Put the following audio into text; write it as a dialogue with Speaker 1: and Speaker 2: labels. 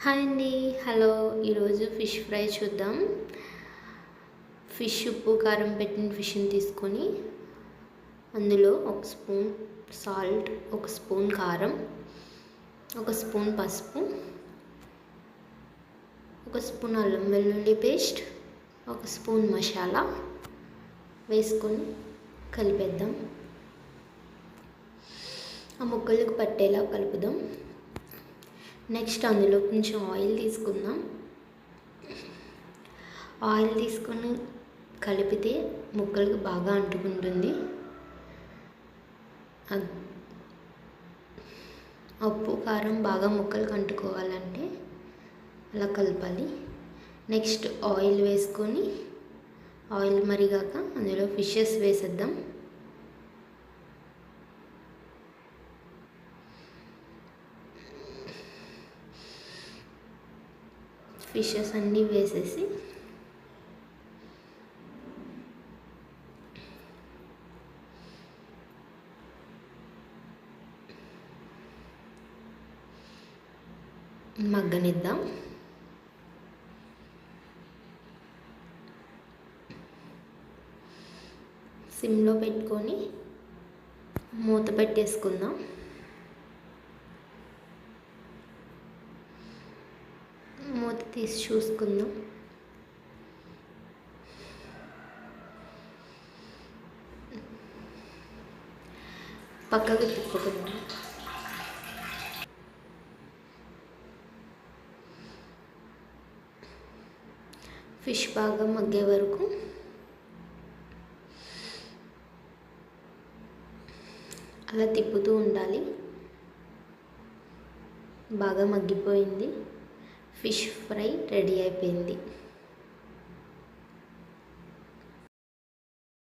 Speaker 1: Hi అండి. Hello. ఈరోజు fish fry చూద్దాం. ఫిష్ ఉప్పు కారం పెట్టిన ఫిష్ని తీసుకొని అందులో ఒక స్పూన్ సాల్ట్, ఒక స్పూన్ కారం, ఒక స్పూన్ పసుపు, ఒక స్పూన్ అల్లం వెల్లుల్లి పేస్ట్, ఒక స్పూన్ మసాలా వేసుకొని కలిపేద్దాం. ఆ ముక్కలకు పట్టేలా కలుపుదాం. నెక్స్ట్ అందులో కొంచెం ఆయిల్ తీసుకుందాం. ఆయిల్ తీసుకొని కలిపితే ముక్కలకు బాగా అంటుకుంటుంది. ఉప్పు కారం బాగా ముక్కలకు అంటుకోవాలంటే అలా కలపాలి. నెక్స్ట్ ఆయిల్ వేసుకొని ఆయిల్ మరిగాక అందులో ఫిషెస్ వేసేద్దాం. ఫిషెస్ అన్నీ వేసేసి మగ్గనిద్దాం. సిమ్లో పెట్టుకొని మూత పెట్టేసుకుందాం. మూత తీసి చూసుకుందాం. పక్కకు తిప్పుకుందాం. ఫిష్ బాగా మగ్గే వరకు అలా తిప్పుతూ ఉండాలి. బాగా మగ్గిపోయింది. ఫిష్ ఫ్రై రెడీ అయిపోయింది.